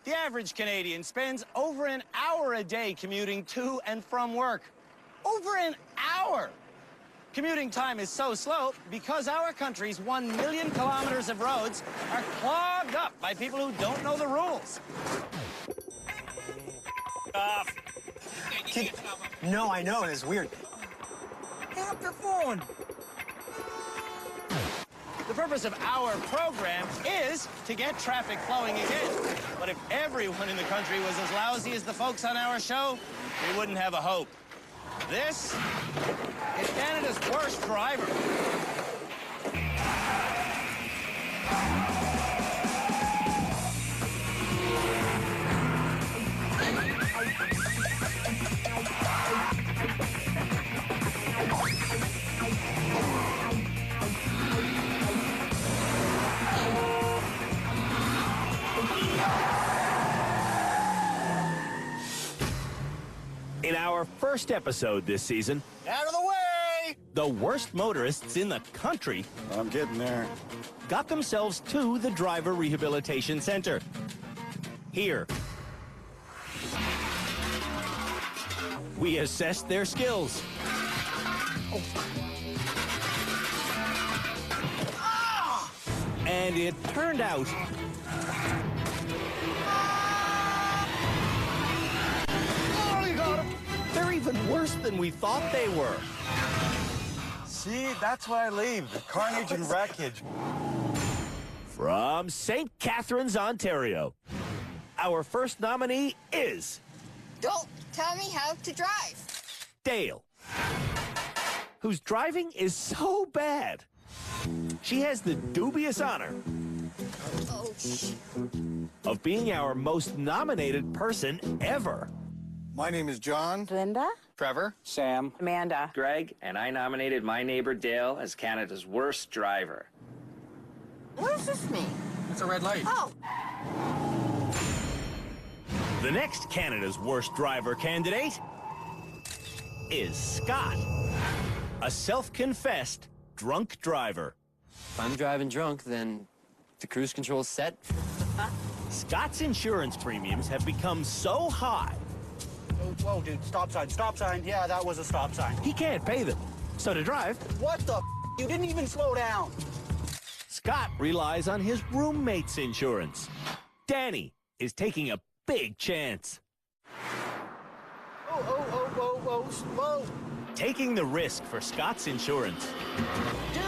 The average Canadian spends over an hour a day commuting to and from work. Over an hour! Commuting time is so slow because our country's 1 million kilometers of roads are clogged up by people who don't know the rules. No, I know, it's weird. Hang up your phone. The purpose of our program is to get traffic flowing again. But if everyone in the country was as lousy as the folks on our show, we wouldn't have a hope. This is Canada's worst driver. In our first episode this season, Out of the way! the worst motorists in the country I'm getting there. got themselves to the Driver Rehabilitation Center. Here, we assessed their skills. And it turned out they're even worse than we thought they were. See, that's why I leave. The carnage and wreckage. From St. Catharines, Ontario, our first nominee is Don't tell me how to drive. Dale, whose driving is so bad, she has the dubious honor Oh, shit. of being our most nominated person ever. My name is John. Linda? Trevor, Sam, Amanda. Greg, and I nominated my neighbor Dale as Canada's worst driver. What does this mean? It's a red light. Oh, The next Canada's worst driver candidate is Scott, a self-confessed drunk driver. If I'm driving drunk, then the cruise control's set. Scott's insurance premiums have become so high, Whoa, dude, stop sign, stop sign. Yeah, that was a stop sign. he can't pay them. So to drive, What the f? You didn't even slow down. Scott relies on his roommate's insurance. Danny is taking a big chance. Oh, slow. Taking the risk for Scott's insurance Dude!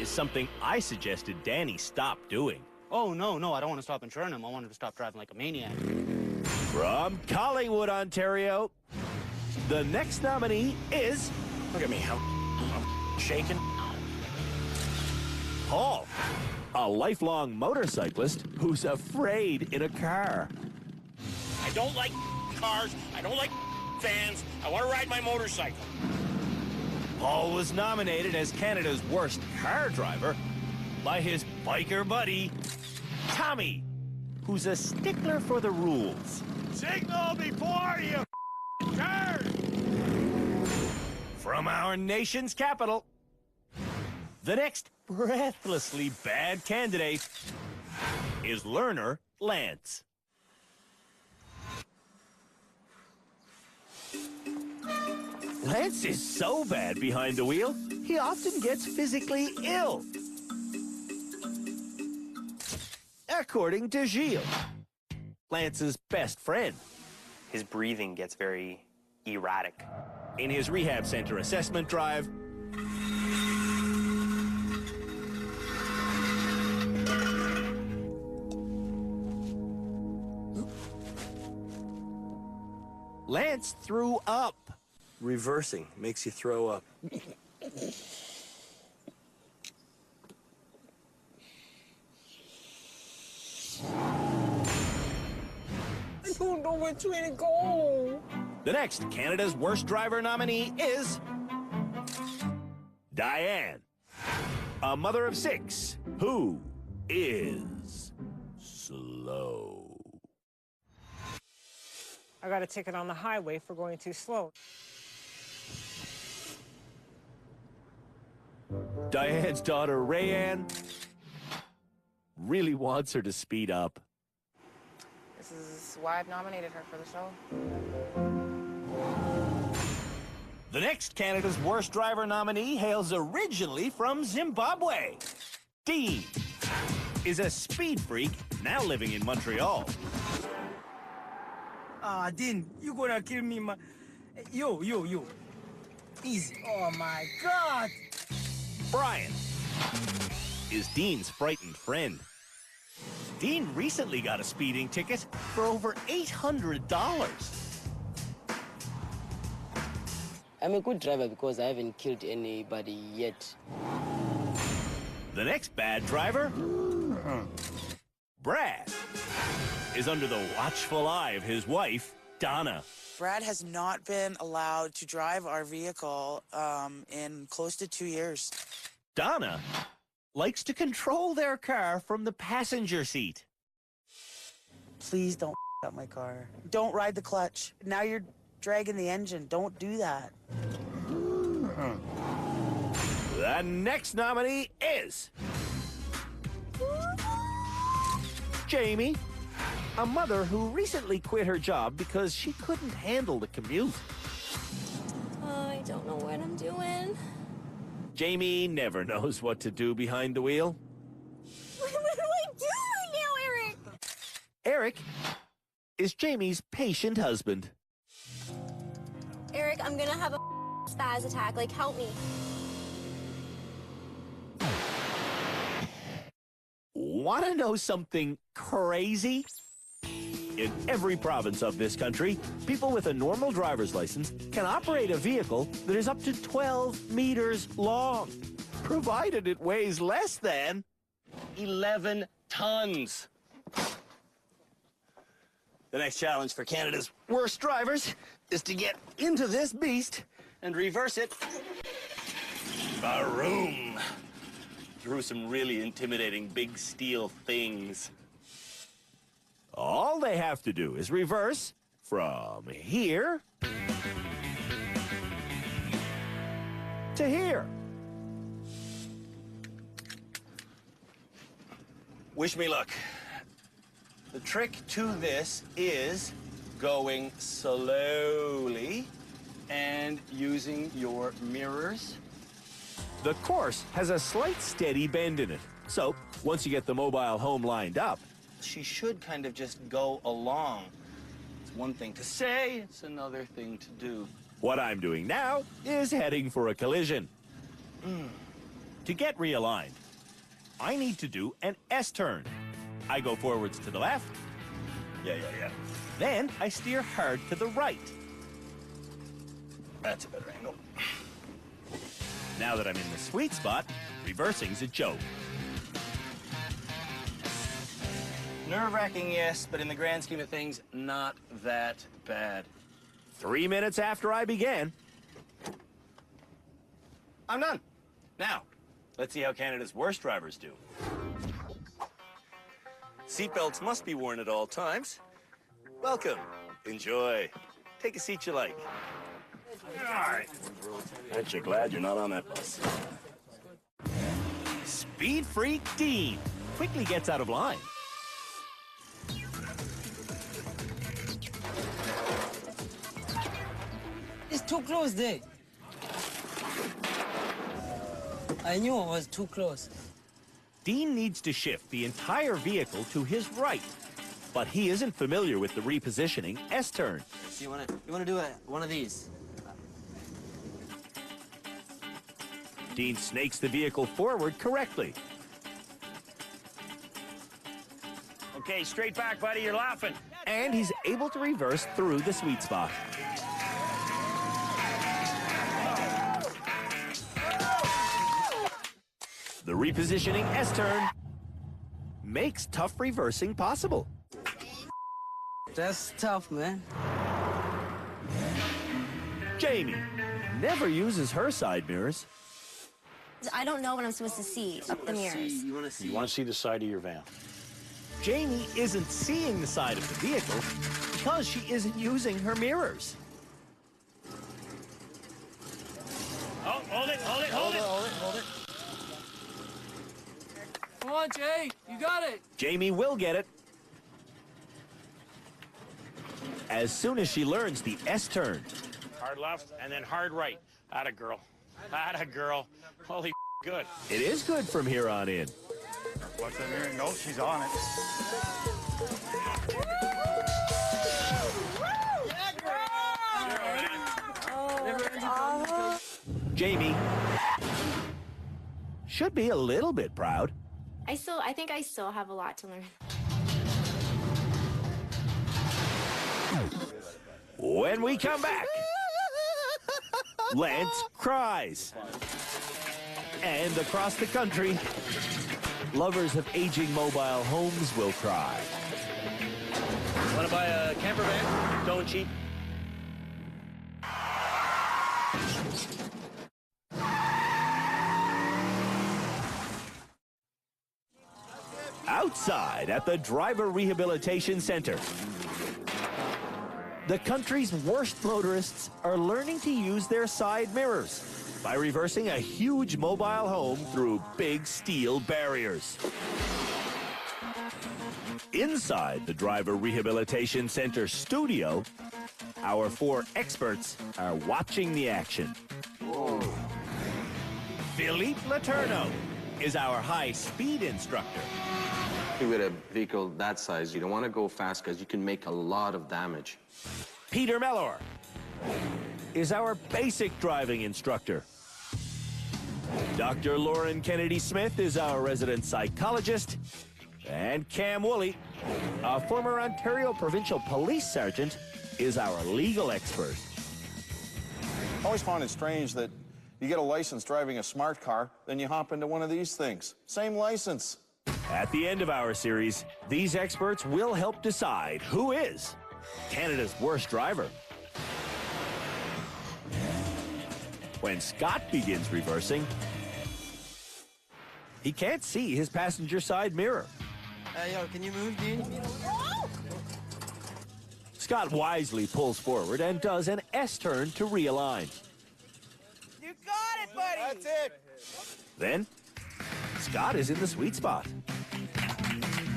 is something I suggested Danny stop doing. Oh, no, I don't want to stop insuring him. I want him to stop driving like a maniac. From Collingwood, Ontario, the next nominee is Look at me, I'm shaking. Paul, a lifelong motorcyclist who's afraid in a car. I don't like cars. I don't like fans. I want to ride my motorcycle. Paul was nominated as Canada's worst car driver by his biker buddy, Tommy, who's a stickler for the rules. Signal before you turn! From our nation's capital, the next breathlessly bad candidate is learner Lance. Lance is so bad behind the wheel, he often gets physically ill. According to Gilles, Lance's best friend. His breathing gets very erratic. In his rehab center assessment drive, Lance threw up. Reversing makes you throw up. I don't know which way to go. The next Canada's worst driver nominee is Diane, a mother of 6 who is slow. I got a ticket on the highway for going too slow. Diane's daughter, Rayanne, really wants her to speed up. This is why I've nominated her for the show. The next Canada's Worst Driver nominee hails originally from Zimbabwe. Dean is a speed freak now living in Montreal. Ah, Dean, you gonna kill me, man. Yo. Easy. Oh, my God. Brian is Dean's frightened friend. Dean recently got a speeding ticket for over $800. I'm a good driver because I haven't killed anybody yet. The next bad driver, Brad, is under the watchful eye of his wife, Donna. Brad has not been allowed to drive our vehicle in close to 2 years. Donna likes to control their car from the passenger seat. Please don't up my car. Don't ride the clutch. Now you're dragging the engine. Don't do that. The next nominee is Jamie, a mother who recently quit her job because she couldn't handle the commute. I don't know what I'm doing. Jamie never knows what to do behind the wheel. What do I do right now, Eric? Eric is Jamie's patient husband. Eric, I'm gonna have a spaz attack. Like, help me. Want to know something crazy? In every province of this country, people with a normal driver's license can operate a vehicle that is up to 12 meters long, provided it weighs less than 11 tons. The next challenge for Canada's worst drivers is to get into this beast and reverse it. Baroom! Through some really intimidating big steel things. All they have to do is reverse from here to here. Wish me luck. The trick to this is going slowly and using your mirrors. The course has a slight steady bend in it, so once you get the mobile home lined up, She should kind of just go along. It's one thing to say, it's another thing to do. what I'm doing now is heading for a collision. To get realigned, I need to do an S-turn. I go forwards to the left. Yeah. Then I steer hard to the right. That's a better angle. Now that I'm in the sweet spot, reversing's a joke. Nerve-wracking, yes, but in the grand scheme of things, not that bad. 3 minutes after I began, I'm done. Now, let's see how Canada's worst drivers do. Seatbelts must be worn at all times. Welcome. Enjoy. Take a seat you like. All right. Aren't you glad you're not on that bus? Speed Freak Dean quickly gets out of line. It's too close there. I knew it was too close. Dean needs to shift the entire vehicle to his right, but he isn't familiar with the repositioning S-turn. So you wanna do one of these? Dean snakes the vehicle forward correctly. Okay, straight back, buddy, you're laughing. And he's able to reverse through the sweet spot. The repositioning S-turn makes tough reversing possible. That's tough, man. Jamie never uses her side mirrors. I don't know what I'm supposed to see up the mirrors. You wanna see? You want to see the side of your van. Jamie isn't seeing the side of the vehicle because she isn't using her mirrors. Oh, hold it. Hold it. Come on, Jay. You got it. Jamie will get it. as soon as she learns the S-turn. Hard left and then hard right. Atta girl. Atta girl. Holy good. It is good from here on in. What's the mirror? No, she's on it. Jamie should be a little bit proud. I think I still have a lot to learn. When we come back, Lance cries. And across the country, lovers of aging mobile homes will cry. Want to buy a camper van? Don't cheat. Outside at the Driver Rehabilitation Center, the country's worst motorists are learning to use their side mirrors by reversing a huge mobile home through big steel barriers. Inside the Driver Rehabilitation Center studio, our 4 experts are watching the action. Whoa. Philippe Laterno is our high-speed instructor. With a vehicle that size, you don't want to go fast because you can make a lot of damage. Peter Mellor is our basic driving instructor. Dr. Lauren Kennedy Smith is our resident psychologist. And Cam Woolley, a former Ontario Provincial Police Sergeant, is our legal expert. I always found it strange that you get a license driving a smart car, then you hop into one of these things. Same license. At the end of our series, these experts will help decide who is Canada's worst driver. When Scott begins reversing, he can't see his passenger side mirror. Yo, can you move, dude? Scott wisely pulls forward and does an S-turn to realign. You got it, buddy! That's it! Then, Scott is in the sweet spot.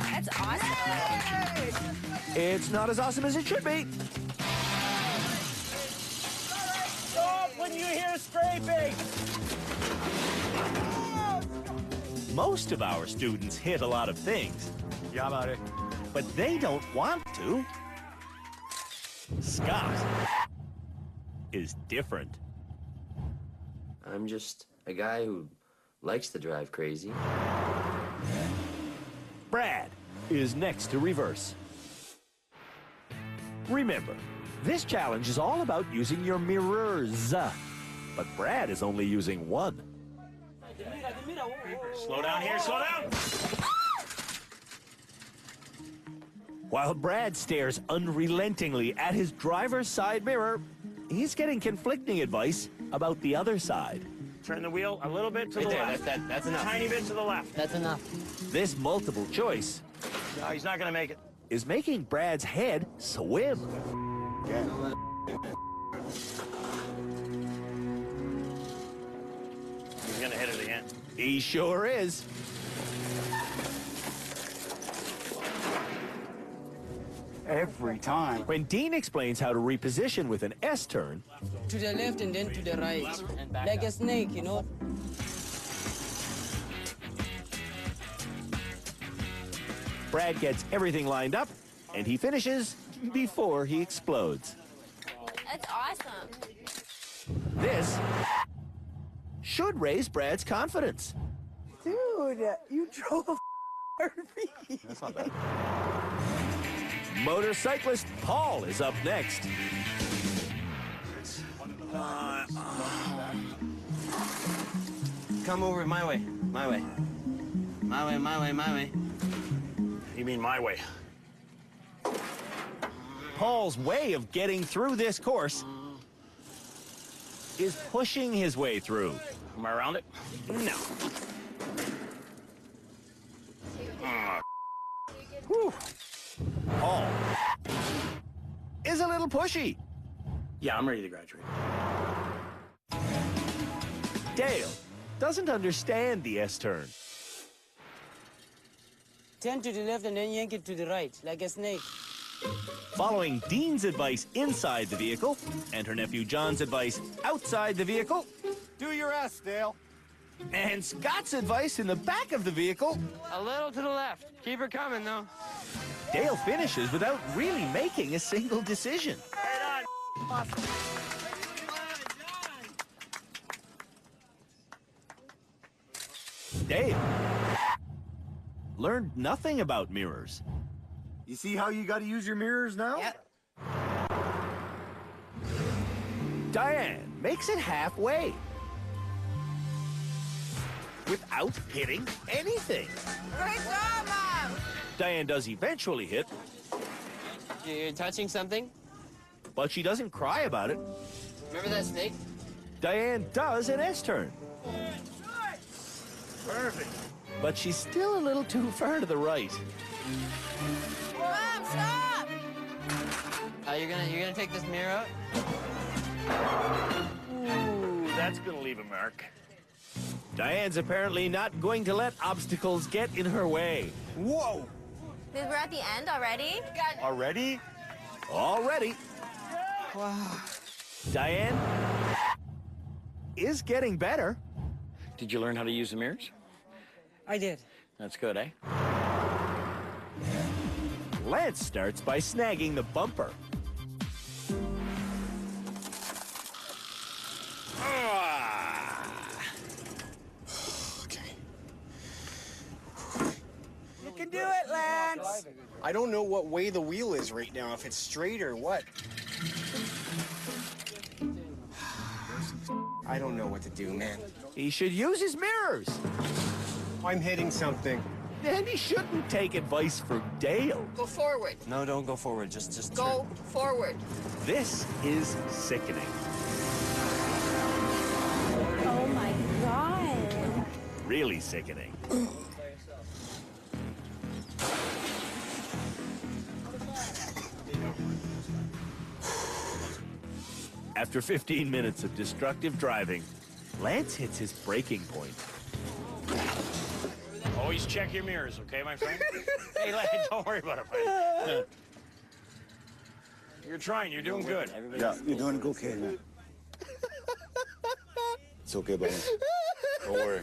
That's awesome. It's not as awesome as it should be. Stop when you hear scraping! Most of our students hit a lot of things. Yeah, buddy. But they don't want to. Scott is different. I'm just a guy who likes to drive crazy. Brad is next to reverse. Remember, this challenge is all about using your mirrors. But Brad is only using one. Slow down here, slow down! While Brad stares unrelentingly at his driver's side mirror, he's getting conflicting advice about the other side. Turn the wheel a little bit to the Right left. there, that's enough. Tiny bit to the left. That's enough. This multiple choice No, he's not going to make it. is making Brad's head swim. He's going to hit it again. He sure is. Every time. When Dean explains how to reposition with an S-turn, To the left and then to the right. Like a snake, you know? Brad gets everything lined up, and he finishes before he explodes. That's awesome. This should raise Brad's confidence. Dude, you drove a RV. That's not bad. Motorcyclist Paul is up next. Come over my way. My way. My way, my way, my way. You mean my way? Paul's way of getting through this course is pushing his way through. Am I around it? No. Whew. Paul is a little pushy. Yeah, I'm ready to graduate. Dale doesn't understand the S-turn. Turn to the left and then yank it to the right, like a snake. Following Dean's advice inside the vehicle and her nephew John's advice outside the vehicle, Do your S, Dale. and Scott's advice in the back of the vehicle, A little to the left. Keep her coming, though. Dale finishes without really making a single decision. Dale learned nothing about mirrors. You see how you got to use your mirrors now? Yep. Diane makes it halfway without hitting anything. Great job, Mom! Diane does eventually hit, You're touching something? but she doesn't cry about it. Remember that snake? Diane does an S-turn, Perfect. but she's still a little too far to the right. Mom, stop! You're gonna take this mirror out? Ooh, that's gonna leave a mark. Diane's apparently not going to let obstacles get in her way. Whoa! We're at the end already? Already? Already. Wow. Diane is getting better. Did you learn how to use the mirrors? I did. That's good, eh? Lance starts by snagging the bumper. You can do it, Lance. I don't know what way the wheel is right now, if it's straight or what. I don't know what to do, man. He should use his mirrors. I'm hitting something. And he shouldn't take advice from Dale. Go forward. No, don't go forward. Just Go forward. This is sickening. Oh my God. Really sickening. After 15 minutes of destructive driving, Lance hits his breaking point. Always check your mirrors, okay, my friend? Hey, lad, don't worry about it, buddy. You're trying. You're doing good. Yeah, you're doing okay, man. It's okay, buddy. Don't worry.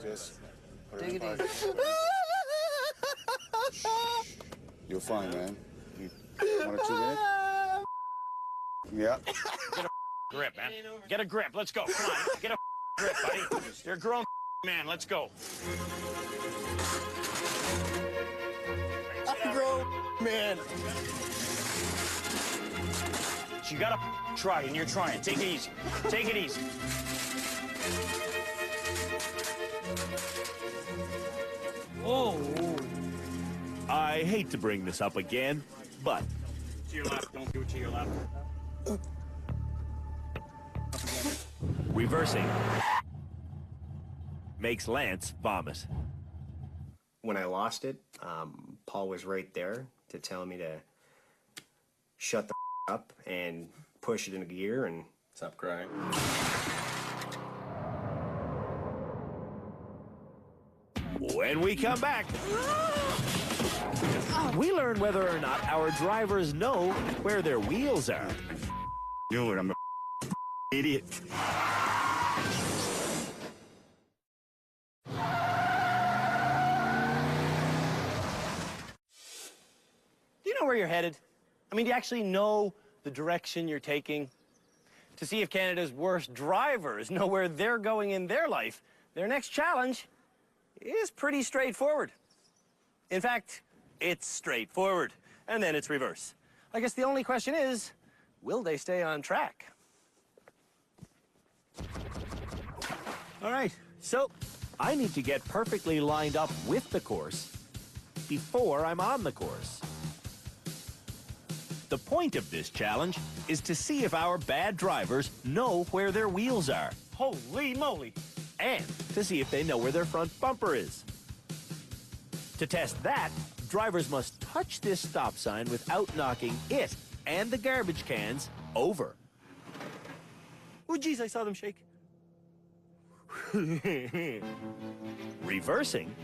Just Take it easy. You're fine, man. You 1 or 2 minutes? Yeah. Get a grip, man. Get a grip. Let's go. Come on. Get a grip, buddy. You're a grown man. Let's go. I'm a grown man. So you gotta try, and you're trying. Take it easy. Take it easy. Oh. I hate to bring this up again, but To your left. Don't do it to your left. reversing makes Lance vomit. When I lost it, Paul was right there to tell me to shut the up and push it into gear and Stop crying. When we come back, we learn whether or not our drivers know where their wheels are. Knew it. I'm a idiot. Do you know where you're headed? I mean, do you actually know the direction you're taking? To see if Canada's worst drivers know where they're going in their life, their next challenge is pretty straightforward. In fact, it's straightforward, and then it's reverse. I guess the only question is, will they stay on track? All right, so I need to get perfectly lined up with the course before I'm on the course. The point of this challenge is to see if our bad drivers know where their wheels are. Holy moly. And to see if they know where their front bumper is. To test that, drivers must touch this stop sign without knocking it and the garbage cans over. Oh, geez, I saw them shake. Reversing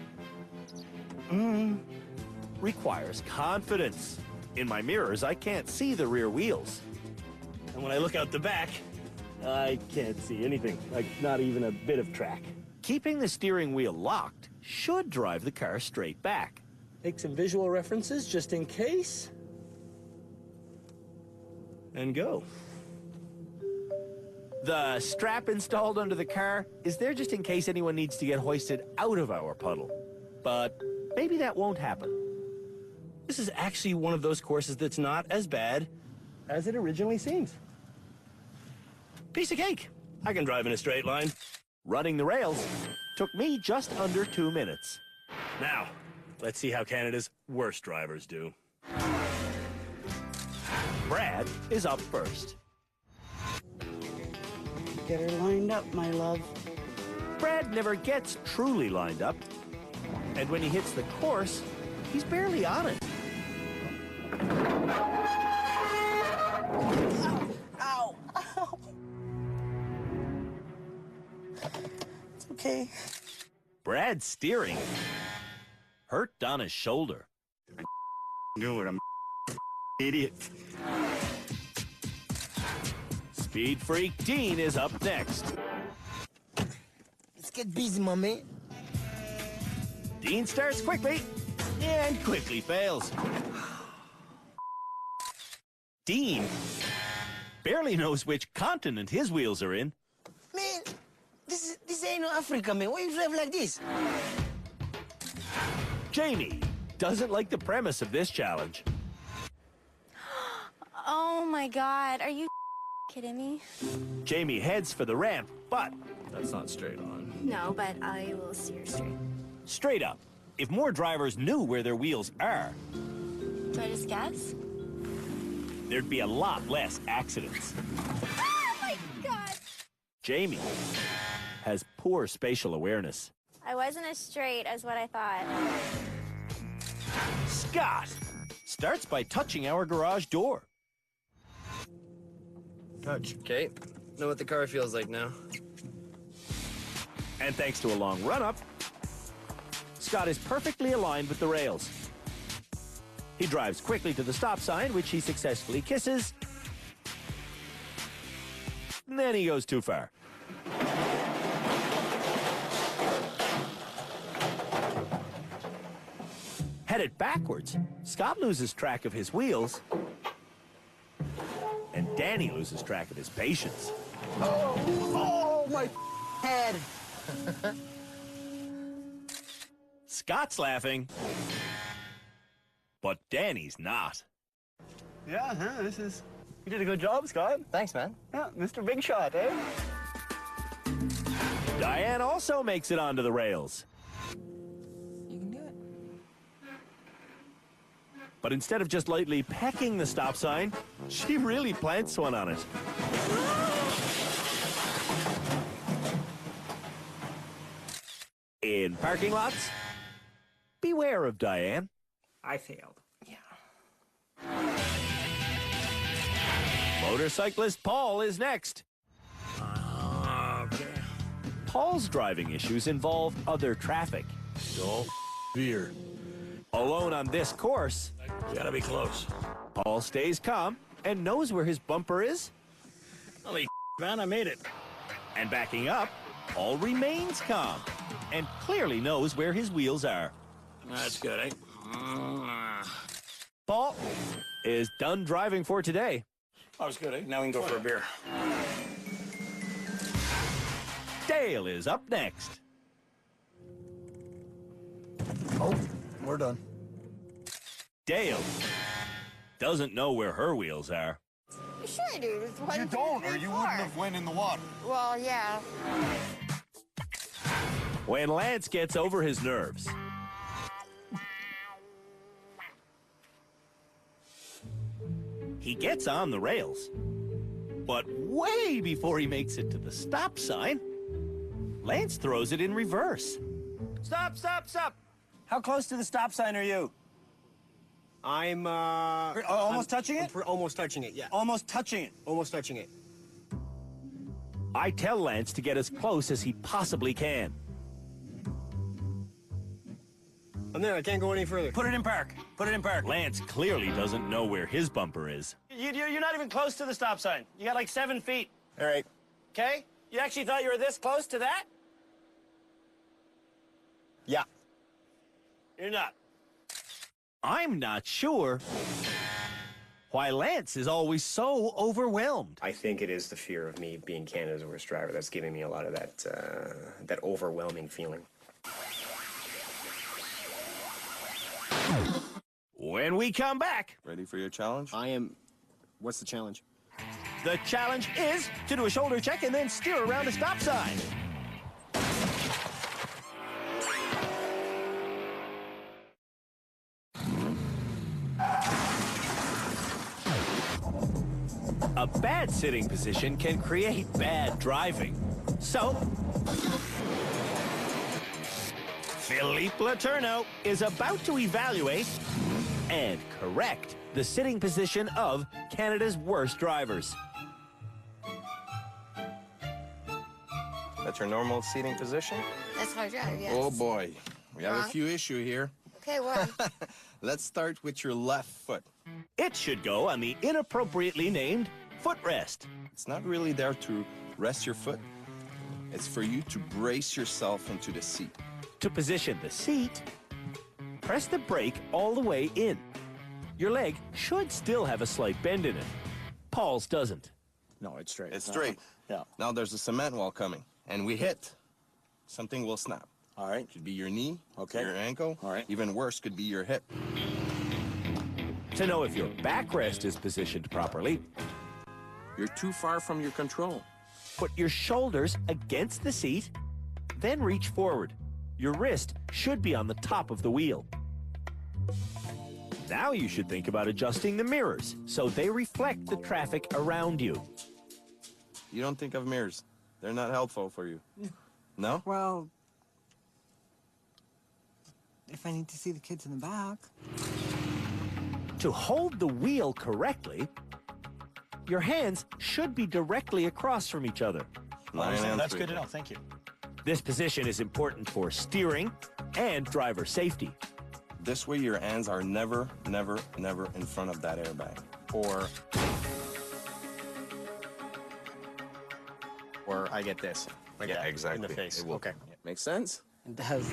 requires confidence. In my mirrors, I can't see the rear wheels. And when I look out the back, I can't see anything, like not even a bit of track. Keeping the steering wheel locked should drive the car straight back. Take some visual references just in case. And go. The strap installed under the car is there just in case anyone needs to get hoisted out of our puddle. But maybe that won't happen. This is actually one of those courses that's not as bad as it originally seems. Piece of cake. I can drive in a straight line. Running the rails took me just under 2 minutes. Now, let's see how Canada's worst drivers do. Brad is up first. Get her lined up, my love. Brad never gets truly lined up. And when he hits the course, he's barely on it. Ow! Ow! It's okay. Brad's steering hurt Donna's shoulder. Do it, I'm an idiot. Speed freak Dean is up next. Let's get busy, my man. Dean starts quickly and quickly fails. Dean barely knows which continent his wheels are in. Man, this ain't no Africa, man. Why you drive like this? Jamie doesn't like the premise of this challenge. Oh my God, are you kidding me? Jamie heads for the ramp, but that's not straight on. No, but I will steer straight. Straight up, if more drivers knew where their wheels are, Do I just guess? there'd be a lot less accidents. Oh my God! Jamie has poor spatial awareness. I wasn't as straight as what I thought. Scott starts by touching our garage door. Touch. Okay. Know what the car feels like now. And thanks to a long run-up, Scott is perfectly aligned with the rails. He drives quickly to the stop sign, which he successfully kisses. And then he goes too far. Headed backwards, Scott loses track of his wheels, and Danny loses track of his patience. Oh, my head. Scott's laughing, but Danny's not. Yeah, you did a good job, Scott. Thanks, man. Yeah, Mr. Big Shot, eh? Diane also makes it onto the rails. You can do it. But instead of just lightly pecking the stop sign, she really plants one on it. In parking lots, beware of Diane. I failed. Motorcyclist Paul is next. Okay. Paul's driving issues involve other traffic. Don't veer. Alone on this course, You gotta be close. Paul stays calm and knows where his bumper is. Holy man, I made it. And backing up, Paul remains calm and clearly knows where his wheels are. That's good, eh? Paul is done driving for today. That was good, eh? Now we can go for a beer. Dale is up next. Oh, we're done. Dale doesn't know where her wheels are. Sure I do. It's one, You two, don't, three, or you four. wouldn't have went in the water. Well, yeah. When Lance gets over his nerves, he gets on the rails. But way before he makes it to the stop sign, Lance throws it in reverse. Stop, stop, stop. How close to the stop sign are you? I'm almost touching it? Almost touching it, yeah. Almost touching it. Almost touching it. I tell Lance to get as close as he possibly can. And then I can't go any further. Put it in park. Put it in park. Lance clearly doesn't know where his bumper is. You're not even close to the stop sign. You got like 7 feet. All right. Okay? You actually thought you were this close to that? Yeah. You're not. I'm not sure why Lance is always so overwhelmed. I think it is the fear of me being Canada's worst driver that's giving me a lot of that overwhelming feeling. When we come back, Ready for your challenge? I am. What's the challenge? the challenge is to do a shoulder check and then steer around a stop sign. A bad sitting position can create bad driving. So, Philippe Letourneau is about to evaluate and correct the sitting position of Canada's worst drivers. That's your normal seating position? That's how I drive, yes. Oh boy, we have a Wrong. few issues here. Okay, what? Let's start with your left foot. It should go on the inappropriately named footrest. It's not really there to rest your foot. It's for you to brace yourself into the seat. To position the seat, press the brake all the way in. Your leg should still have a slight bend in it. Paul's doesn't. No, it's straight. It's straight. Yeah. Now there's a cement wall coming, and we hit. Something will snap. All right. Could be your knee, Okay. your ankle. All right. Even worse, could be your hip. To know if your backrest is positioned properly, You're too far from your control. put your shoulders against the seat, then reach forward. Your wrist should be on the top of the wheel. Now you should think about adjusting the mirrors so they reflect the traffic around you. You don't think of mirrors. They're not helpful for you. No? Well, if I need to see the kids in the back. To hold the wheel correctly, your hands should be directly across from each other. That's good to know. Thank you. This position is important for steering and driver safety. This way your hands are never, never, never in front of that airbag. Or I get this. Like Yeah, that, exactly. In the face. It will. Okay. Make sense? It does.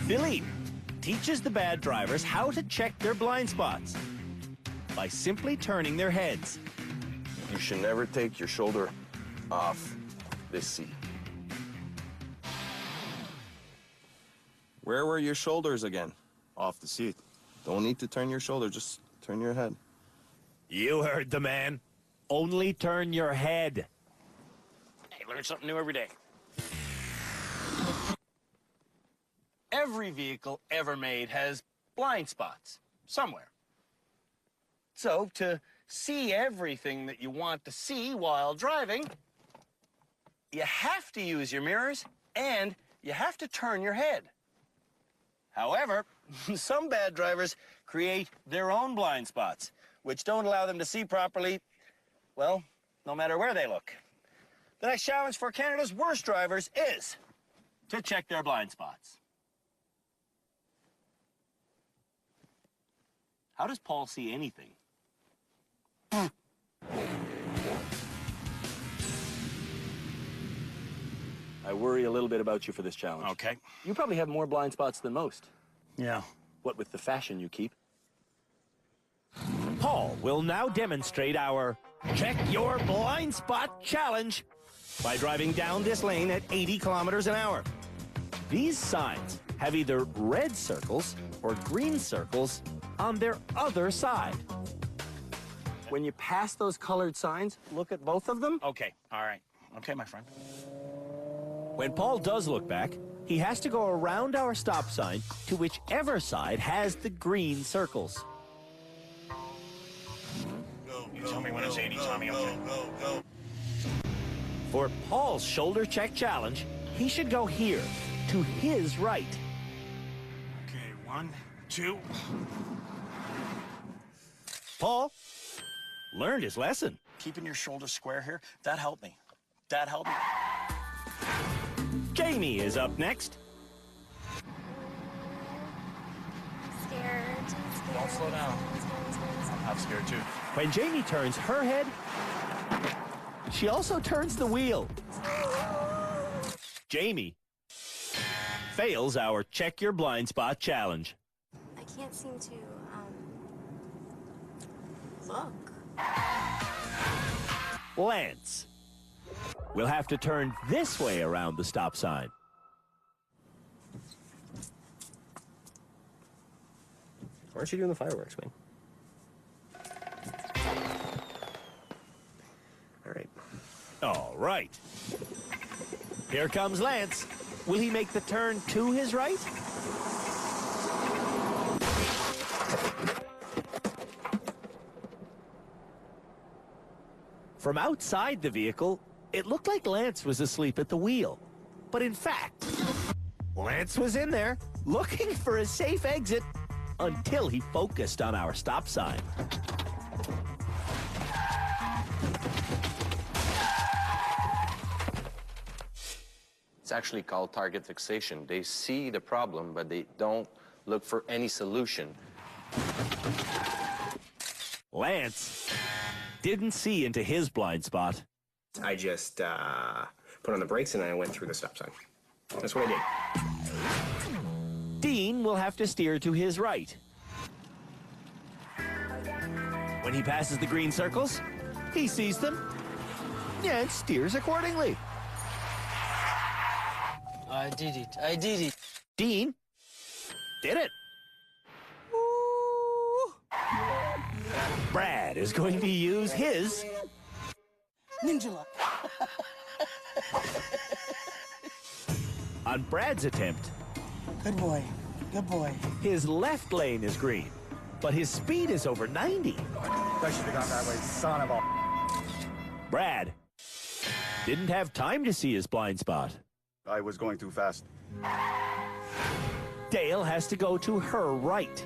Philippe teaches the bad drivers how to check their blind spots by simply turning their heads. You should never take your shoulder off this seat. Where were your shoulders again? Off the seat. Don't need to turn your shoulder, just turn your head. You heard the man. Only turn your head. Hey, learn something new every day. Every vehicle ever made has blind spots somewhere. So, to see everything that you want to see while driving, you have to use your mirrors and you have to turn your head. However, some bad drivers create their own blind spots, which don't allow them to see properly, well, no matter where they look. The next challenge for Canada's worst drivers is to check their blind spots. How does Paul see anything? I worry a little bit about you for this challenge. Okay. You probably have more blind spots than most. Yeah. What with the fashion you keep. Paul will now demonstrate our Check Your Blind Spot Challenge by driving down this lane at 80 kilometers an hour. These signs have either red circles or green circles on their other side. When you pass those colored signs, look at both of them. Okay. All right. Okay, my friend. When Paul does look back, he has to go around our stop sign to whichever side has the green circles. You tell me when it's 80, Tommy. Okay. For Paul's shoulder check challenge, he should go here, to his right. Okay, 1, 2. Paul learned his lesson. Keeping your shoulders square here, that helped me. That helped me. Jamie is up next. scared. Don't slow down. I'm scared too. When Jamie turns her head, she also turns the wheel. Jamie fails our Check Your Blind Spot challenge. I can't seem to, look. Lance will have to turn this way around the stop sign. Why aren't you doing the fireworks, man? All right. Here comes Lance. Will he make the turn to his right? From outside the vehicle, it looked like Lance was asleep at the wheel. But in fact, Lance was in there looking for a safe exit until he focused on our stop sign. It's actually called target fixation. They see the problem, but they don't look for any solution. Lance didn't see into his blind spot. I just put on the brakes and I went through the stop sign. That's what I did. Dean will have to steer to his right. When he passes the green circles, he sees them and steers accordingly. I did it. I did it. Dean did it. Brad is going to use his ninja luck. On Brad's attempt. Good boy. Good boy. His left lane is green, but his speed is over 90. I should have gone that way, son of a... Brad didn't have time to see his blind spot. I was going too fast. Dale has to go to her right.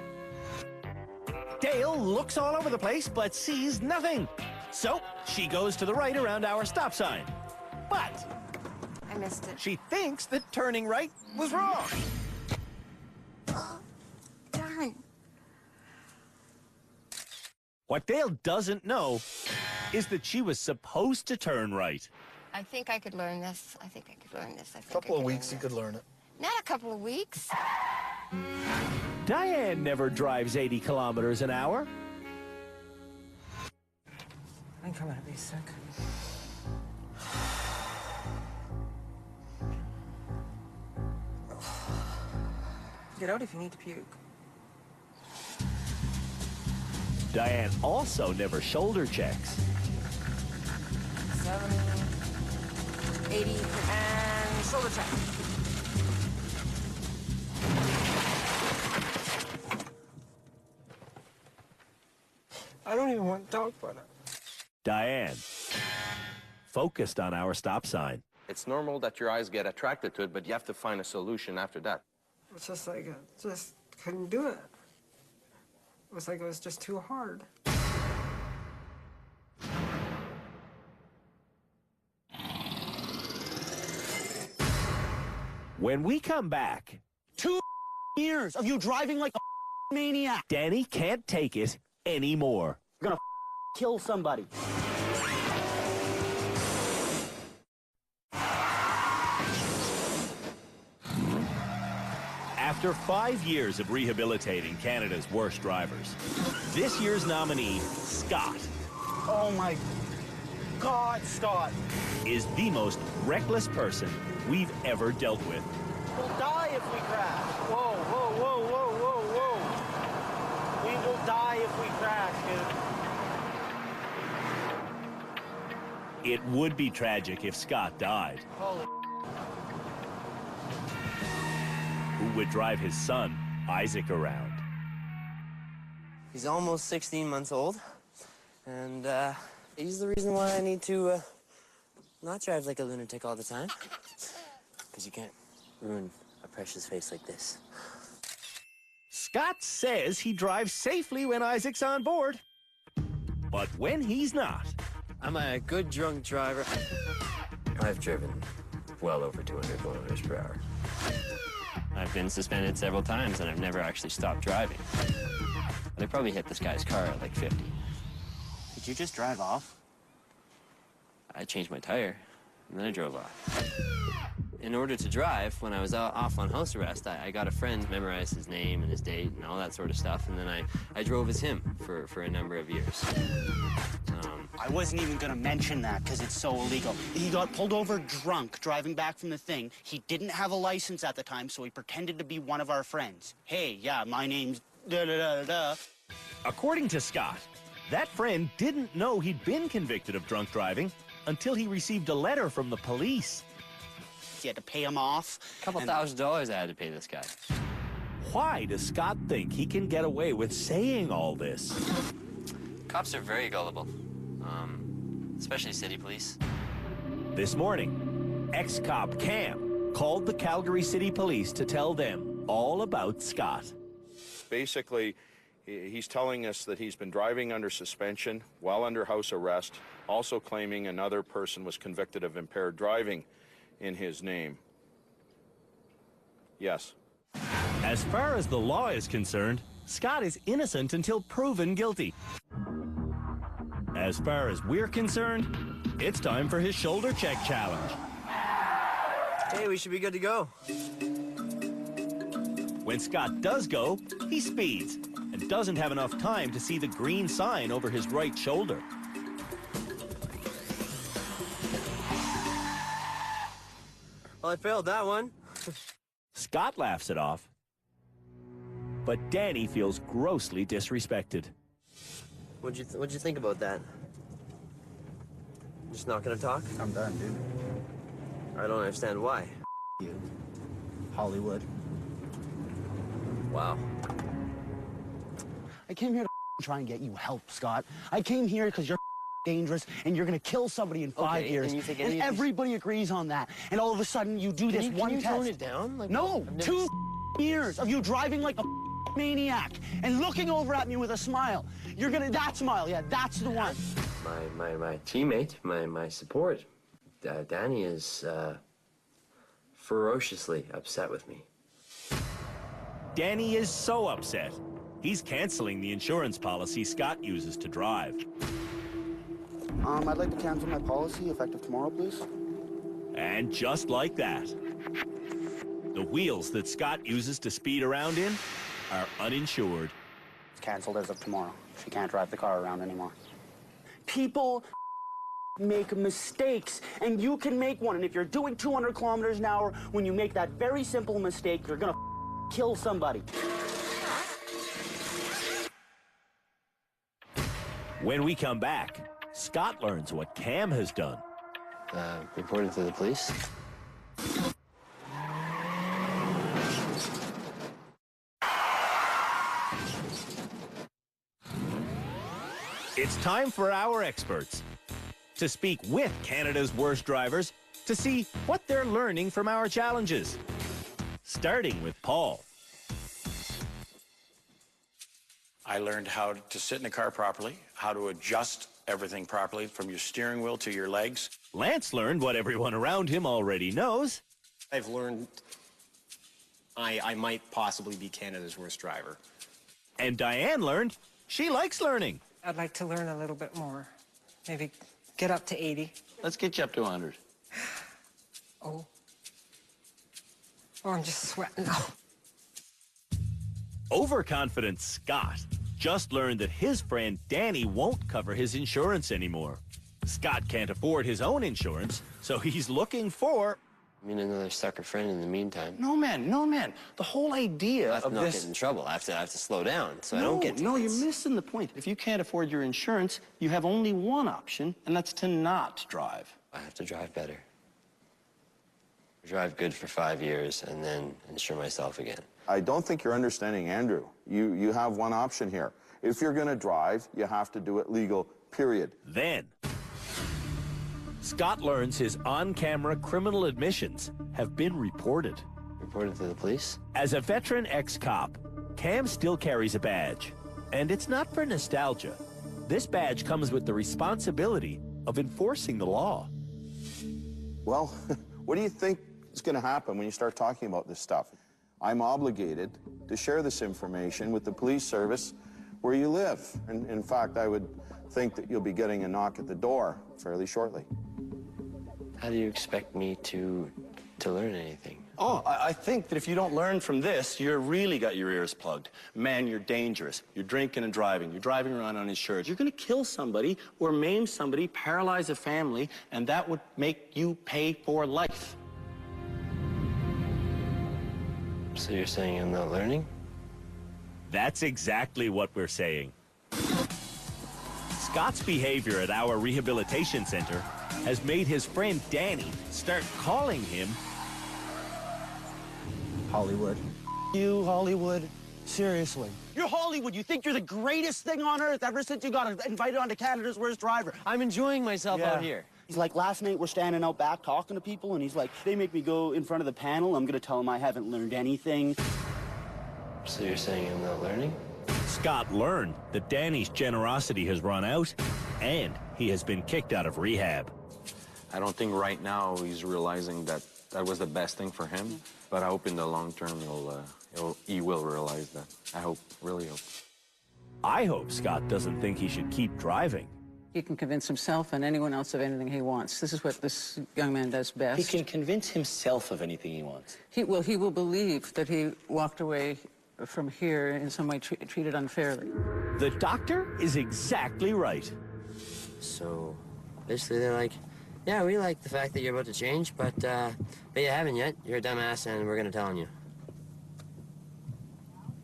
Dale looks all over the place but sees nothing. So she goes to the right around our stop sign. But I missed it. she thinks that turning right was wrong. Darn. What Dale doesn't know is that she was supposed to turn right. I think I could learn this. I think I could learn this. A couple of weeks, you could learn it. Not a couple of weeks. Diane never drives 80 kilometers an hour. I'm coming to be sick. Get out if you need to puke. Diane also never shoulder checks. 70, 80, and shoulder check. I don't even want dog butter. Diane focused on our stop sign. It's normal that your eyes get attracted to it, but you have to find a solution after that. It's just like, just couldn't do it. It was like it was just too hard. When we come back, 2 years of you driving like a maniac. Danny can't take it anymore. You're gonna kill somebody. After 5 years of rehabilitating Canada's worst drivers, this year's nominee, Scott, Oh my God, Scott. is the most reckless person we've ever dealt with. We'll die if we crash. Whoa, whoa, whoa, whoa, whoa, whoa. We will die if we crash, dude. It would be tragic if Scott died. Holy. Who would drive his son, Isaac, around? He's almost 16 months old, and he's the reason why I need to not drive like a lunatic all the time. Because you can't ruin a precious face like this. Scott says he drives safely when Isaac's on board. But when he's not... I'm a good drunk driver. I've driven well over 200 kilometers per hour. I've been suspended several times, and I've never actually stopped driving. But I probably hit this guy's car at like 50. Did you just drive off? I changed my tire, and then I drove off. In order to drive, when I was off on house arrest, I got a friend, memorized his name and his date and all that sort of stuff, and then I drove as him for a number of years. I wasn't even gonna mention that because it's so illegal. He got pulled over drunk driving back from the thing. He didn't have a license at the time, so he pretended to be one of our friends. Hey, yeah, my name's da-da-da-da-da. According to Scott, that friend didn't know he'd been convicted of drunk driving until he received a letter from the police. He had to pay him off. A couple $1,000 I had to pay this guy. Why does Scott think he can get away with saying all this? Cops are very gullible, especially city police. This morning, ex-cop Cam called the Calgary City Police to tell them all about Scott. Basically, he's telling us that he's been driving under suspension while under house arrest, also claiming another person was convicted of impaired driving in his name. Yes. As far as the law is concerned, Scott is innocent until proven guilty. As far as we're concerned, it's time for his shoulder check challenge. Hey, we should be good to go. When Scott does go, he speeds and doesn't have enough time to see the green sign over his right shoulder. Well, I failed that one. Scott laughs it off, but Danny feels grossly disrespected. What'd you think about that? Just not gonna talk? I'm done, dude. I don't understand why. You. Hollywood. Wow. I came here to try and get you help, Scott. I came here because you're dangerous and you're gonna kill somebody in 5 years. And you think and everybody agrees on that. And all of a sudden you do this one test. Can you tone it down? Like, no, 2 years of you driving like a maniac and looking over at me with a smile. You're gonna, that smile, yeah, that's the one. My teammate, my support, Danny is ferociously upset with me. Danny is so upset, he's canceling the insurance policy Scott uses to drive. I'd like to cancel my policy effective tomorrow, please. And just like that, the wheels that Scott uses to speed around in are uninsured. It's canceled as of tomorrow. She can't drive the car around anymore. People make mistakes, and you can make one. And if you're doing 200 kilometers an hour, when you make that very simple mistake, you're gonna kill somebody. When we come back, Scott learns what Cam has done. Reported to the police. It's time for our experts to speak with Canada's worst drivers to see what they're learning from our challenges. Starting with Paul. I learned how to sit in a car properly, how to adjust everything properly from your steering wheel to your legs. Lance learned what everyone around him already knows. I've learned I might possibly be Canada's worst driver. And Diane learned she likes learning. I'd like to learn a little bit more. Maybe get up to 80. Let's get you up to 100. Oh, I'm just sweating now. Overconfident Scott just learned that his friend Danny won't cover his insurance anymore. Scott can't afford his own insurance, so he's looking for... I mean, another sucker friend in the meantime. No, man, no, man. The whole idea I have to of not this... get in trouble. I have to slow down so I No, don't get no, tickets. you're missing the point. If you can't afford your insurance, you have only one option, and that's to not drive. I have to drive better. Drive good for 5 years and then insure myself again. I don't think you're understanding Andrew. You have one option here. If you're going to drive, you have to do it legal, period. Then, Scott learns his on-camera criminal admissions have been reported. Reported to the police? As a veteran ex-cop, Cam still carries a badge. And it's not for nostalgia. This badge comes with the responsibility of enforcing the law. Well, what do you think is going to happen when you start talking about this stuff? I'm obligated to share this information with the police service where you live. And in fact, I would think that you'll be getting a knock at the door fairly shortly. How do you expect me to learn anything? Oh, I think that if you don't learn from this, you're really got your ears plugged. Man, you're dangerous. You're drinking and driving. You're driving around uninsured. You're going to kill somebody or maim somebody, paralyze a family, and that would make you pay for life. So you're saying I'm not learning? That's exactly what we're saying. Scott's behavior at our rehabilitation center has made his friend Danny start calling him Hollywood. You, Hollywood? Seriously. You're Hollywood. You think you're the greatest thing on earth ever since you got invited onto Canada's Worst Driver. I'm enjoying myself out here. He's like, last night we're standing out back talking to people, and he's like, they make me go in front of the panel. I'm going to tell them I haven't learned anything. So you're saying I'm not learning? Scott learned that Danny's generosity has run out, and he has been kicked out of rehab. I don't think right now he's realizing that that was the best thing for him, but I hope in the long term he will realize that. I hope, really hope. I hope Scott doesn't think he should keep driving. He can convince himself and anyone else of anything he wants. This is what this young man does best. He can convince himself of anything he wants. He will believe that he walked away from here in some way treated unfairly. The doctor is exactly right. So basically they're like, yeah, we like the fact that you're about to change, but you haven't yet. You're a dumbass, and we're going to tell on you.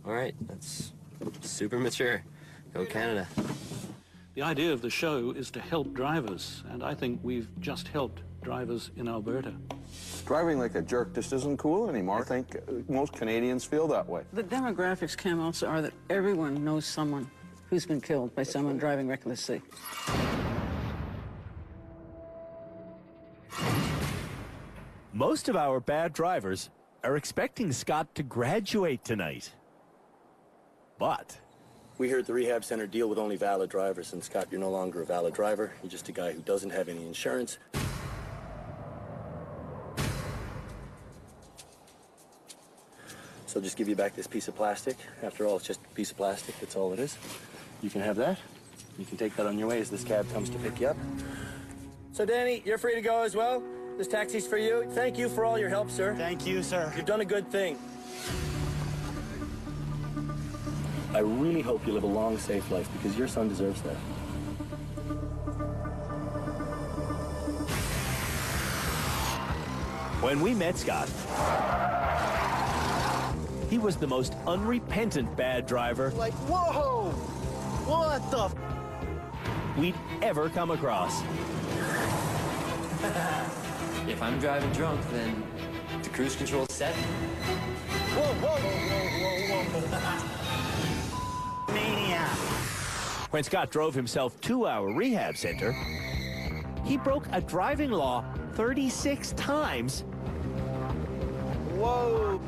All right, that's super mature. Go Canada. The idea of the show is to help drivers, and I think we've just helped drivers in Alberta. Driving like a jerk just isn't cool anymore. I think most Canadians feel that way. The demographics, Cam, also are that everyone knows someone who's been killed by someone driving recklessly. Most of our bad drivers are expecting Scott to graduate tonight. But We here at the rehab center deal with only valid drivers, and Scott, you're no longer a valid driver. You're just a guy who doesn't have any insurance. So I'll just give you back this piece of plastic. After all, it's just a piece of plastic. That's all it is. You can have that. You can take that on your way as this cab comes to pick you up. So, Danny, you're free to go as well. This taxi's for you. Thank you for all your help, sir. Thank you, sir. You've done a good thing. I really hope you live a long, safe life, because your son deserves that. When we met Scott, he was the most unrepentant bad driver Like, whoa! What the f? we'd ever come across. If I'm driving drunk, then the cruise control's set. Whoa, whoa, whoa, whoa, whoa, whoa. Maniac. When Scott drove himself to our rehab center, he broke a driving law 36 times. Whoa.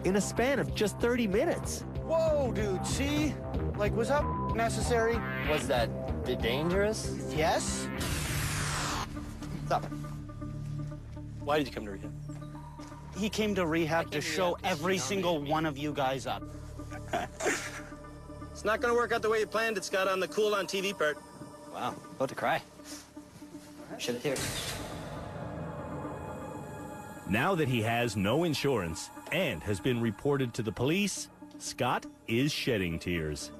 In a span of just 30 minutes. Whoa, dude, see? Like, was that necessary? Was that dangerous? Yes. Stop. Why did you come to rehab? He came to rehab to show every single one of you guys up. It's not going to work out the way you planned it, Scott, on the cool on TV part. Wow, about to cry. Shed a tear. Now that he has no insurance and has been reported to the police, Scott is shedding tears.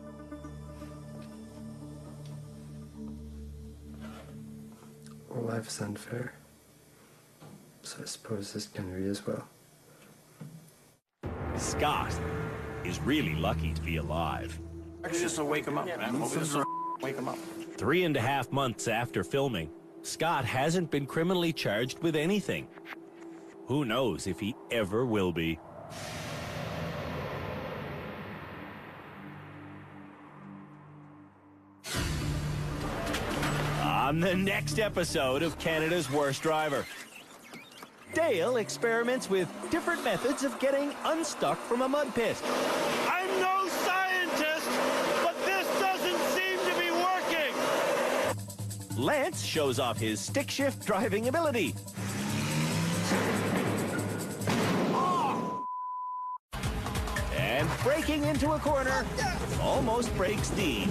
Well, life's unfair. So I suppose this can be as well. Scott is really lucky to be alive. Just to wake him up, man. Just wake him up. 3.5 months after filming, Scott hasn't been criminally charged with anything. Who knows if he ever will be. On the next episode of Canada's Worst Driver, Dale experiments with different methods of getting unstuck from a mud pit. I'm no scientist, but this doesn't seem to be working. Lance shows off his stick shift driving ability. Braking into a corner, almost breaks Dean.